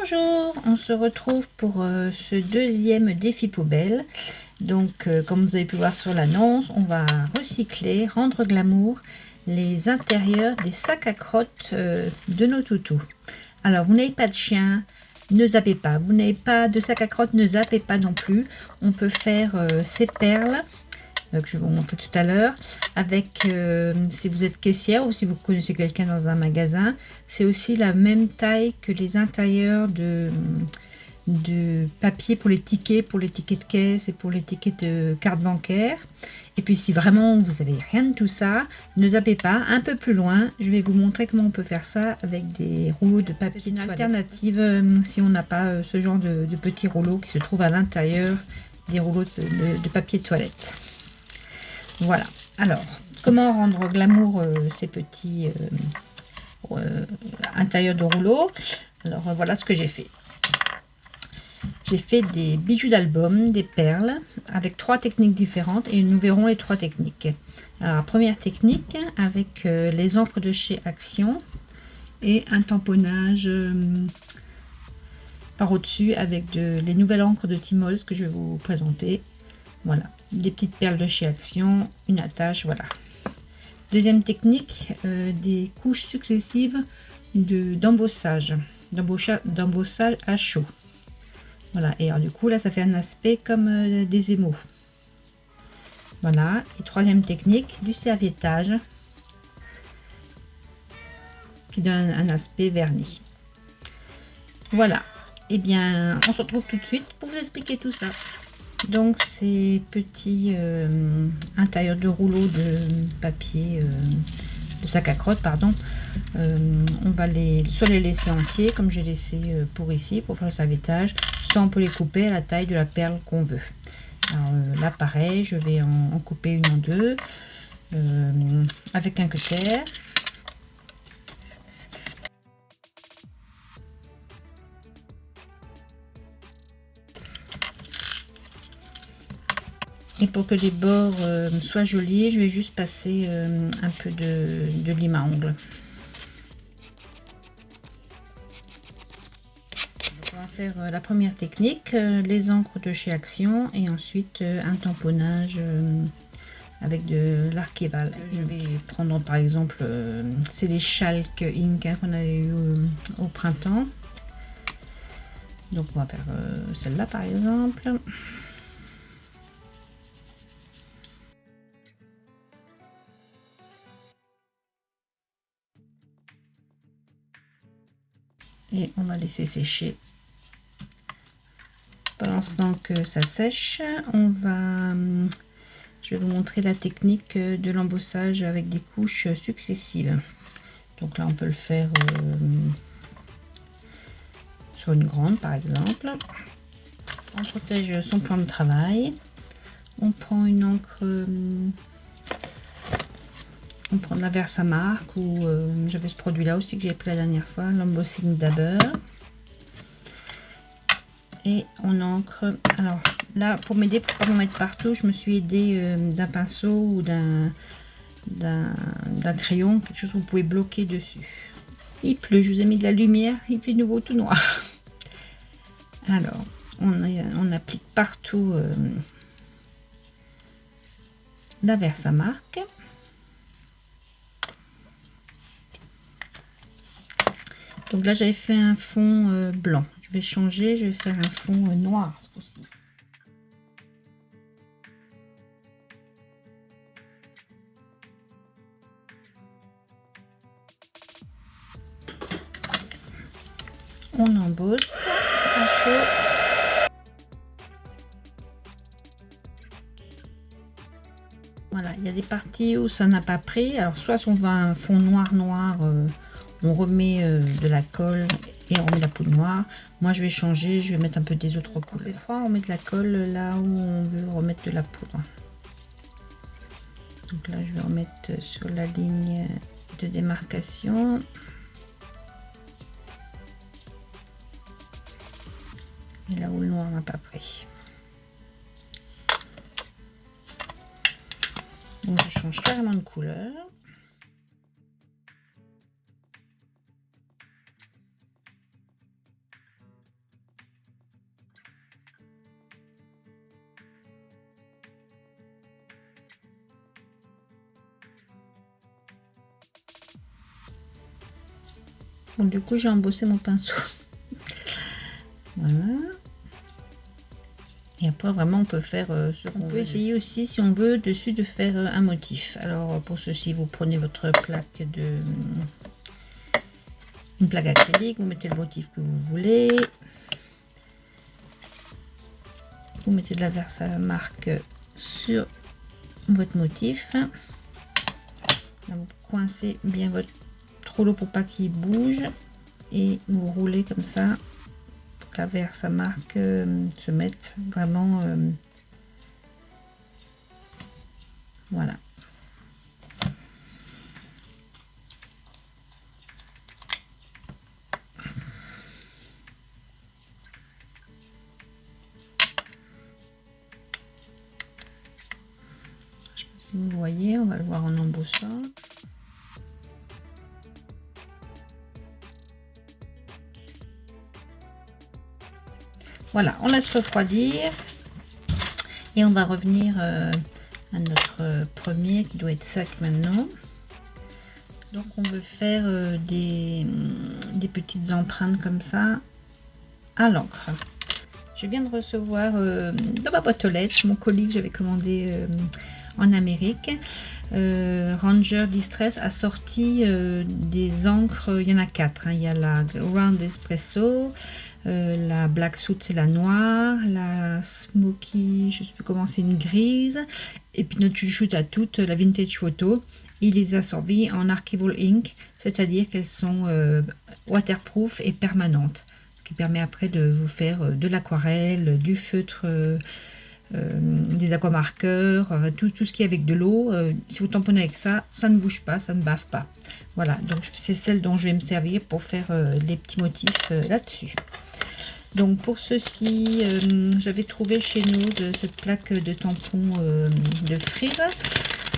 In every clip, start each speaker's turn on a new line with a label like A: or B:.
A: Bonjour, on se retrouve pour ce deuxième défi poubelle. Donc comme vous avez pu voir sur l'annonce, on va recycler, rendre glamour les intérieurs des sacs à crottes de nos toutous. Alors vous n'avez pas de chien, ne zappez pas. Vous n'avez pas de sac à crottes, ne zappez pas non plus. On peut faire ces perles que je vais vous montrer tout à l'heure avec si vous êtes caissière ou si vous connaissez quelqu'un dans un magasin, c'est aussi la même taille que les intérieurs de papier pour les tickets de caisse et pour les tickets de carte bancaire. Et puis si vraiment vous n'avez rien de tout ça, ne zappez pas. Un peu plus loin, je vais vous montrer comment on peut faire ça avec des rouleaux de papier. Une alternative si on n'a pas ce genre de petits rouleaux qui se trouvent à l'intérieur des rouleaux de papier de toilette. Voilà, alors comment rendre glamour ces petits intérieurs de rouleau. Alors voilà ce que j'ai fait. J'ai fait des bijoux d'album, des perles avec 3 techniques différentes et nous verrons les 3 techniques. Alors première technique avec les encres de chez Action et un tamponnage par au-dessus avec les nouvelles encres de Timols que je vais vous présenter. Voilà, des petites perles de chez Action, une attache, voilà. Deuxième technique, des couches successives d'embossage à chaud. Voilà, et alors du coup là ça fait un aspect comme des émaux. Voilà, et troisième technique, du serviettage qui donne un aspect verni. Voilà, et bien on se retrouve tout de suite pour vous expliquer tout ça. Donc ces petits intérieurs de rouleau de papier, de sac à crottes, pardon, on va soit les laisser entiers comme j'ai laissé pour ici, pour faire le serviettage, soit on peut les couper à la taille de la perle qu'on veut. Alors là pareil, je vais en couper une en deux avec un cutter. Et pour que les bords soient jolis, je vais juste passer un peu de lime à ongles. Donc on va faire la première technique, les encres de chez Action et ensuite un tamponnage avec de l'archival. Je vais prendre par exemple, c'est les Chalk Ink qu'on avait eu au printemps. Donc on va faire celle-là par exemple. Et on va laisser sécher. Pendant ce temps que ça sèche, je vais vous montrer la technique de l'embossage avec des couches successives. Donc là on peut le faire sur une grande par exemple. On protège son plan de travail. On prend une encre, on prend de la Versamark ou j'avais ce produit là aussi que j'ai pris la dernière fois, l'embossing Dabber. Et on encre. Alors là pour m'aider, pour pas m'en mettre partout, je me suis aidée d'un pinceau ou d'un crayon, quelque chose que vous pouvez bloquer dessus. Il pleut, je vous ai mis de la lumière, il fait nouveau tout noir. Alors on applique partout la Versamark. Donc là j'avais fait un fond blanc. Je vais changer, je vais faire un fond noir ce coup-ci. On embosse à chaud. Voilà, il y a des parties où ça n'a pas pris. Alors soit on va un fond noir, on remet de la colle et on met de la poudre noire. Moi je vais changer, je vais mettre un peu des autres couleurs. C'est froid, on met de la colle là où on veut remettre de la poudre. Donc là je vais remettre sur la ligne de démarcation. Et là où le noir n'a pas pris. Donc je change carrément de couleur. Bon, du coup, j'ai embossé mon pinceau. Voilà. Et après, vraiment, on peut faire ce qu'on peut essayer aussi, si on veut, dessus de faire un motif. Alors, pour ceci, vous prenez votre plaque une plaque acrylique, vous mettez le motif que vous voulez. Vous mettez de la Versamark sur votre motif. Là, vous coincez bien votre rouleau pour pas qu'il bouge. Et vous roulez comme ça. La Versamark se mette vraiment voilà. Je sais pas si vous voyez, on va le voir en embossant. Voilà, on laisse refroidir et on va revenir à notre premier qui doit être sec maintenant. Donc on veut faire des petites empreintes comme ça à l'encre. Je viens de recevoir dans ma boîte aux lettres mon colis que j'avais commandé en Amérique. Ranger Distress a sorti des encres, il y en a 4. Hein. Il y a la Round Espresso, la Black Suit c'est la noire, la Smoky, je ne sais plus comment, c'est une grise, et puis notre chouchoute à toutes, la Vintage Photo. Il les a servis en Archival Ink, c'est-à-dire qu'elles sont waterproof et permanentes, ce qui permet après de vous faire de l'aquarelle, du feutre, des aquamarqueurs, tout ce qui est avec de l'eau. Si vous tamponnez avec ça, ça ne bouge pas, ça ne bave pas. Voilà, donc c'est celle dont je vais me servir pour faire les petits motifs là-dessus. Donc pour ceci, j'avais trouvé chez nous cette plaque de tampons de Frive.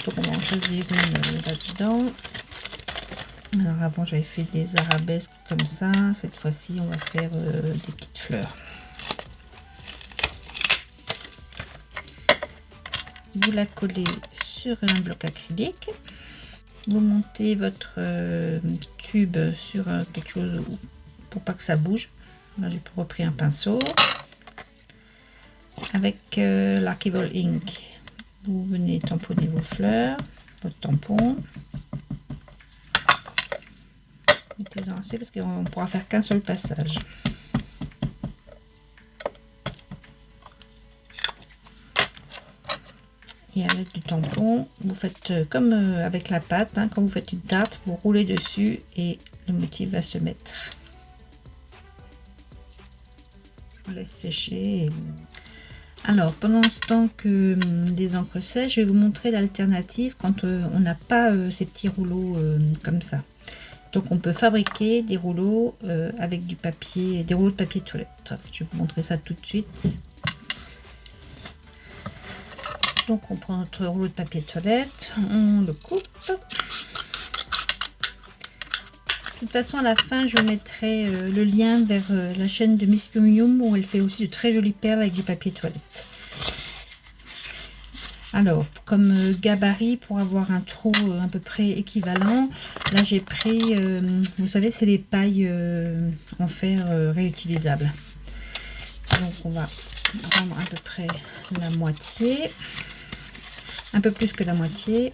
A: Donc on va en choisir une là-dedans. Alors avant j'avais fait des arabesques comme ça. Cette fois-ci on va faire des petites fleurs. Vous la collez sur un bloc acrylique. Vous montez votre tube sur quelque chose pour pas que ça bouge. Là j'ai repris un pinceau. Avec l'Archival Ink, vous venez tamponner vos fleurs, votre tampon. Mettez-en assez parce qu'on ne pourra faire qu'un seul passage. Et avec du tampon, vous faites comme avec la pâte, hein, quand vous faites une tarte, vous roulez dessus et le motif va se mettre. On laisse sécher. Alors, pendant ce temps que les encres sèchent, je vais vous montrer l'alternative quand on n'a pas ces petits rouleaux comme ça. Donc, on peut fabriquer des rouleaux avec du papier, des rouleaux de papier toilette. Je vais vous montrer ça tout de suite. Donc on prend notre rouleau de papier toilette, on le coupe. De toute façon à la fin je mettrai le lien vers la chaîne de Miss Yum Yum où elle fait aussi de très jolies perles avec du papier toilette. Alors comme gabarit pour avoir un trou à peu près équivalent, là j'ai pris, vous savez c'est les pailles en fer réutilisables. Donc on va prendre à peu près la moitié. Un peu plus que la moitié.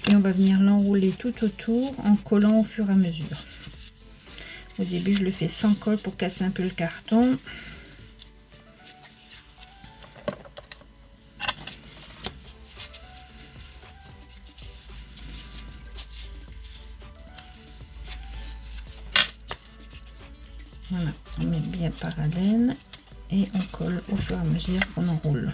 A: Et on va venir l'enrouler tout autour en collant au fur et à mesure. Au début, je le fais sans colle pour casser un peu le carton. Voilà, on met bien parallèle et on colle au fur et à mesure qu'on enroule.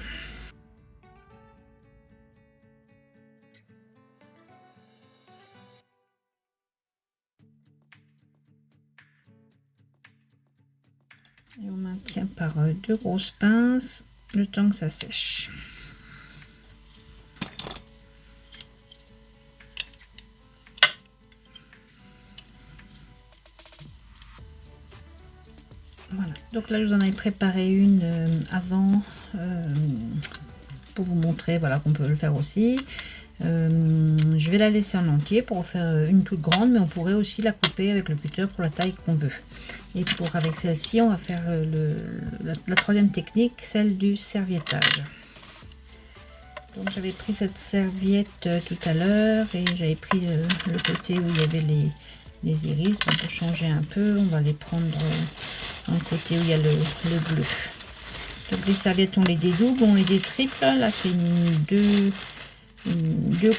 A: Et on maintient par deux grosses pinces le temps que ça sèche. Voilà, donc là je vous en avais préparé une avant pour vous montrer voilà, qu'on peut le faire aussi. Je vais la laisser en entier pour faire une toute grande, mais on pourrait aussi la couper avec le cutter pour la taille qu'on veut. Et pour avec celle-ci, on va faire la troisième technique, celle du serviettage. Donc j'avais pris cette serviette tout à l'heure et j'avais pris le côté où il y avait les iris. Bon, pour changer un peu, on va les prendre dans le côté où il y a le bleu. Donc les serviettes, on les dédouble, on les détriple. Là, c'est deux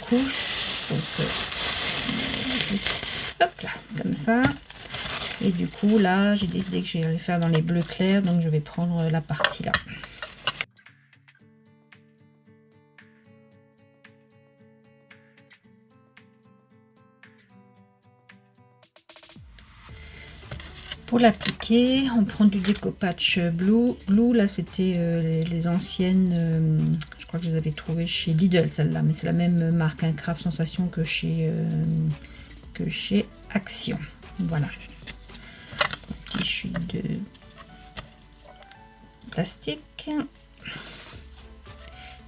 A: couches. Donc juste, hop là, comme ça. Et du coup, là, j'ai décidé que j'allais faire dans les bleus clairs. Donc je vais prendre la partie là. Pour l'appliquer, on prend du découpage blue. Là, c'était les anciennes. Je crois que je les avais trouvées chez Lidl, celle-là, mais c'est la même marque, hein, Craft Sensation que chez Action. Voilà. Tissu de plastique.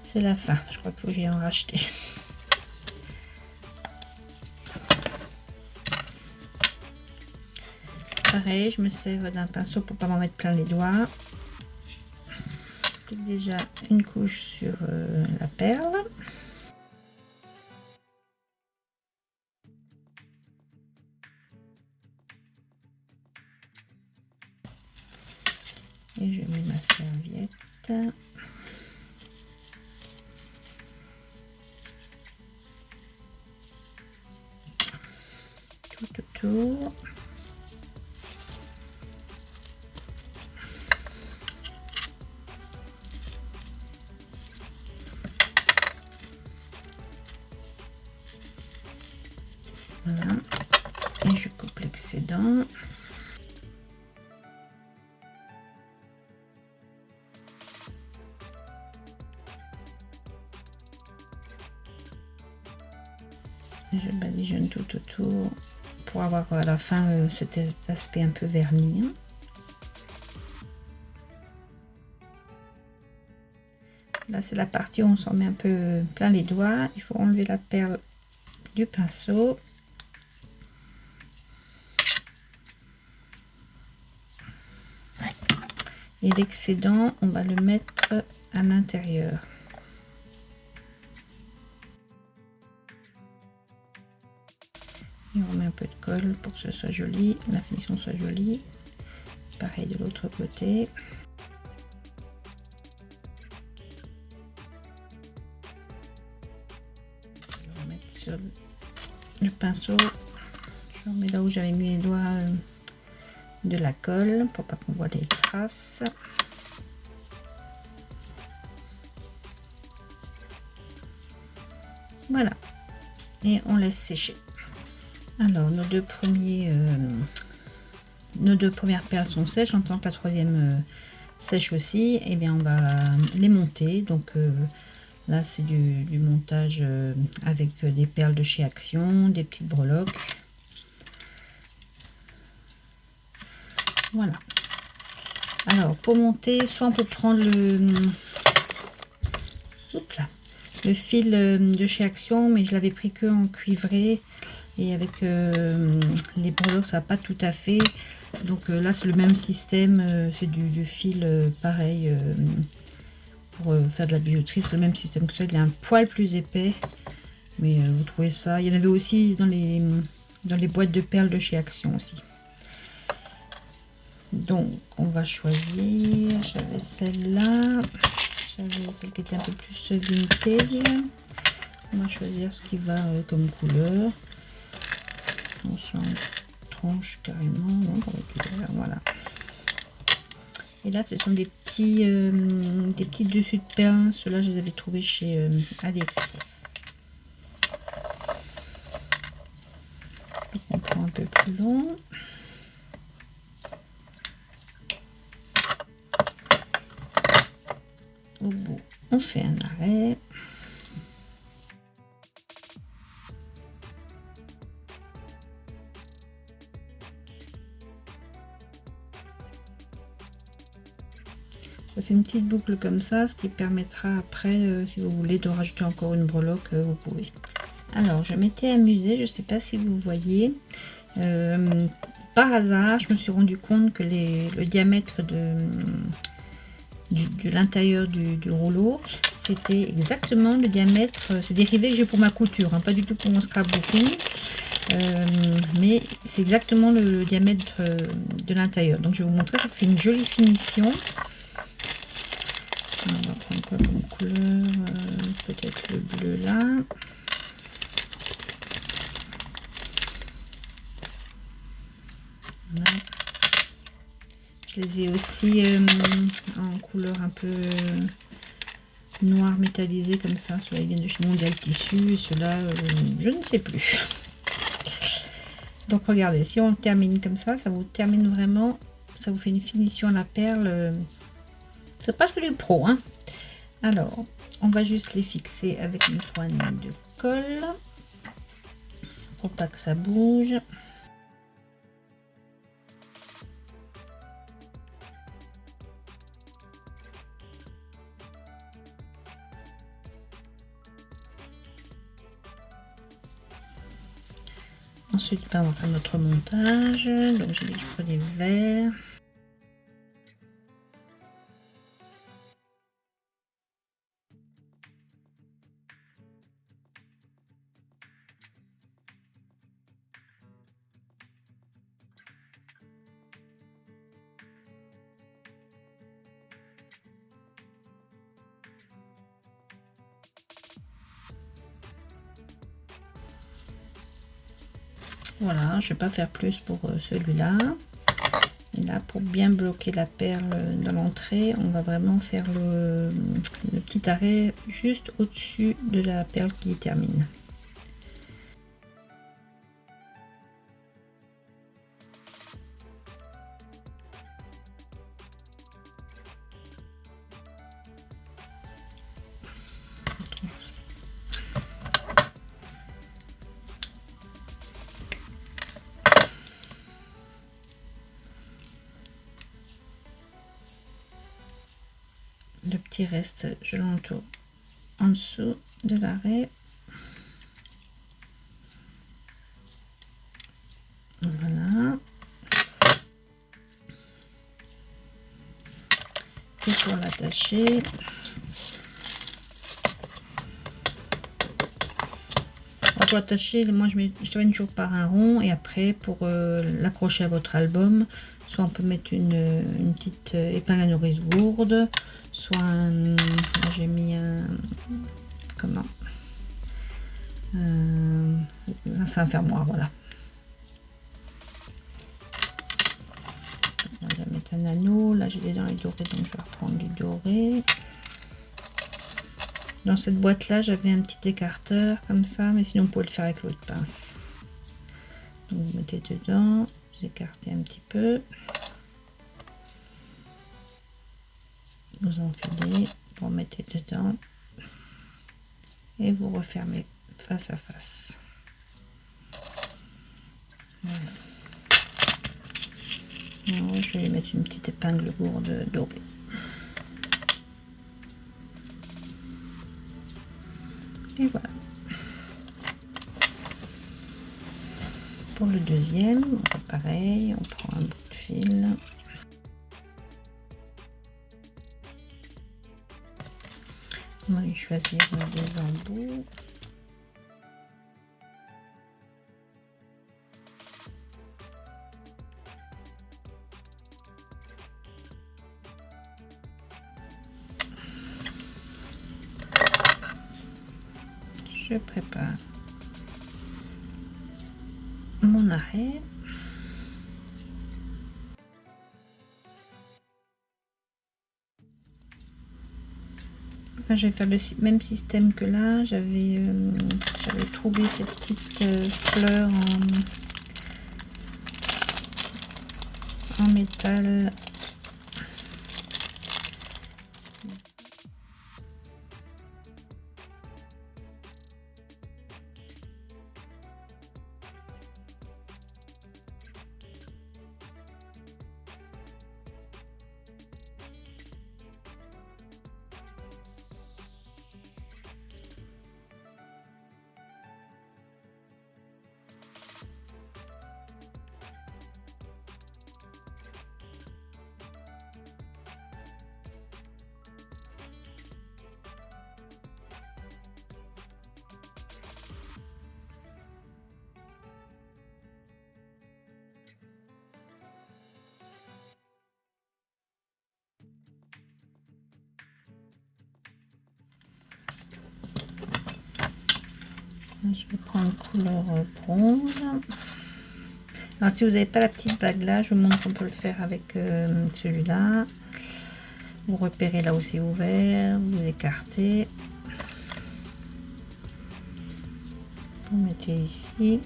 A: C'est la fin. Je crois que j'ai en racheté. Pareil, je me sers d'un pinceau pour pas m'en mettre plein les doigts. J'ai déjà une couche sur la perle. Et je mets ma serviette. Tout autour. Voilà. Et je coupe l'excédent. Je badigeonne tout autour pour avoir à la fin cet aspect un peu verni. Là, c'est la partie où on s'en met un peu plein les doigts. Il faut enlever la perle du pinceau. Et l'excédent, on va le mettre à l'intérieur. Et on met un peu de colle pour que ce soit joli, la finition soit jolie. Pareil de l'autre côté. Je vais remettre sur le pinceau. Je remets là où j'avais mis les doigts de la colle pour pas qu'on voit les traces. Voilà. Et on laisse sécher. Alors, nos deux premières perles sont sèches, en tant que la troisième sèche aussi. Et bien, on va les monter. Donc là, c'est du montage avec des perles de chez Action, des petites breloques. Voilà. Alors, pour monter, soit on peut prendre le fil de chez Action, mais je l'avais pris que en cuivré. Et avec les breloques, ça va pas tout à fait. Donc là, c'est le même système. C'est du fil pareil pour faire de la bijouterie. C'est le même système que ça. Il est un poil plus épais. Mais vous trouvez ça. Il y en avait aussi dans les boîtes de perles de chez Action aussi. Donc, on va choisir. J'avais celle-là. J'avais celle qui était un peu plus vintage. On va choisir ce qui va comme couleur. On s'en tranche carrément. Non, voilà. Et là, ce sont des petits dessus de perles. Ceux-là, je les avais trouvés chez AliExpress. Donc, on prend un peu plus long. Au bout, on fait un arrêt. Ça, fait une petite boucle comme ça, ce qui permettra après, si vous voulez, de rajouter encore une breloque, vous pouvez. Alors, je m'étais amusée, je ne sais pas si vous voyez, par hasard, je me suis rendu compte que le diamètre de l'intérieur du rouleau, c'était exactement le diamètre, c'est des rivets que j'ai pour ma couture, hein, pas du tout pour mon scrapbooking, mais c'est exactement le diamètre de l'intérieur. Donc je vais vous montrer, ça fait une jolie finition. On va prendre quoi comme couleur, peut-être le bleu là. Voilà. Je les ai aussi en couleur un peu noir métallisé comme ça. Ceux-là ils viennent de chez Mondial Tissu et ceux-là je ne sais plus. Donc regardez, si on termine comme ça vous termine vraiment, ça vous fait une finition à la perle. C'est presque du pro, hein. Alors, on va juste les fixer avec une poignée de colle pour pas que ça bouge. Ensuite, on va faire notre montage. Donc, j'ai dit que je prenais vert. Voilà, je vais pas faire plus pour celui-là. Et là, pour bien bloquer la perle dans l'entrée, on va vraiment faire le petit arrêt juste au-dessus de la perle qui termine. Le petit reste, je l'entoure en dessous de l'arrêt. Voilà. Et pour l'attacher, pour l'attacher, moi je termine toujours par un rond, et après pour l'accrocher à votre album, soit on peut mettre une petite épingle à nourrice gourde, soit j'ai mis un comment c'est un fermoir, voilà. On va mettre un anneau, là j'ai des dans les dorés, donc je vais reprendre du doré. Dans cette boîte là j'avais un petit écarteur comme ça, mais sinon on peut le faire avec l'autre pince. Donc vous mettez dedans, vous écartez un petit peu, vous enfilez, vous mettez dedans et vous refermez face à face. Voilà. Alors, je vais mettre une petite épingle gourde dorée. Et voilà. Pour le deuxième, on fait pareil, on prend un bout de fil. On va lui choisir des embouts. Je prépare mon arrêt. Enfin, je vais faire le même système que là. J'avais trouvé ces petites fleurs en métal. Je vais prendre couleur bronze. Alors si vous n'avez pas la petite bague là, je vous montre qu'on peut le faire avec celui-là. Vous repérez là où c'est ouvert, vous écartez. Vous mettez ici.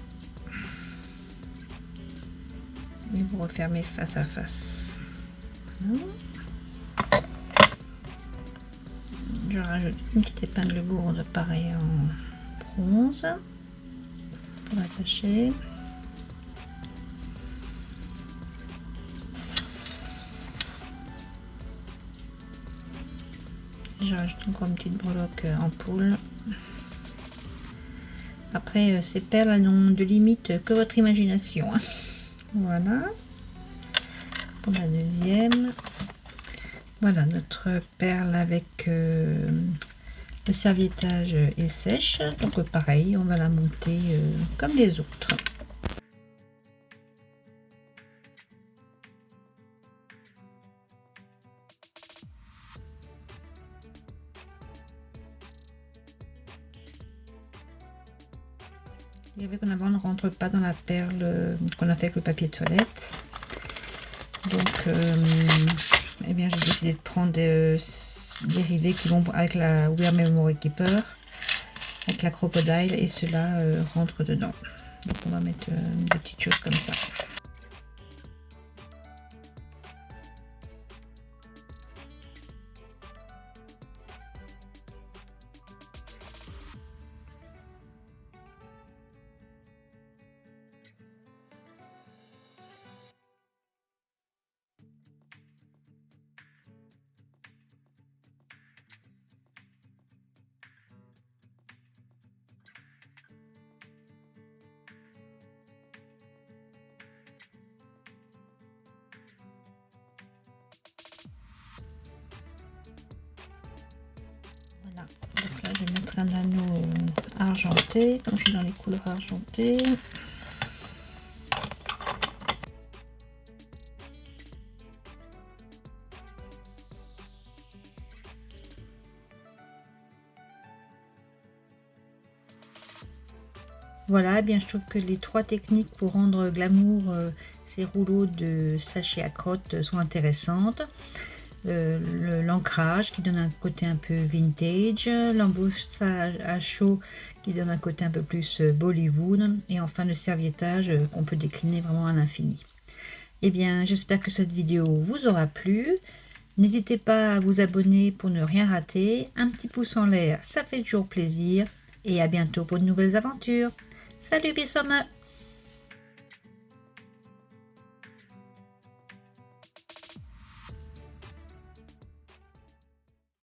A: Et vous refermez face à face. Voilà. Je rajoute une petite épingle gourde pareil en bronze pour attacher. Je rajoute encore une petite breloque en poule. Après, ces perles n'ont de limite que votre imagination. Voilà. Pour la deuxième. Voilà, notre perle avec le serviettage est sèche. Donc pareil, on va la monter comme les autres. Et avec en avant, on ne rentre pas dans la perle qu'on a fait avec le papier toilette. Donc, eh bien, j'ai décidé de prendre des rivets qui vont avec la Wear Memory Keeper, avec la Crocodile, et cela rentre dedans. Donc, on va mettre des petites choses comme ça. Voilà, donc là je vais mettre un anneau argenté, comme je suis dans les couleurs argentées. Voilà, eh bien je trouve que les trois techniques pour rendre glamour ces rouleaux de sachets à crottes sont intéressantes. L'ancrage qui donne un côté un peu vintage, l'embossage à chaud qui donne un côté un peu plus Bollywood, et enfin le serviettage qu'on peut décliner vraiment à l'infini. Eh bien, j'espère que cette vidéo vous aura plu. N'hésitez pas à vous abonner pour ne rien rater. Un petit pouce en l'air, ça fait toujours plaisir. Et à bientôt pour de nouvelles aventures. Salut, bisous!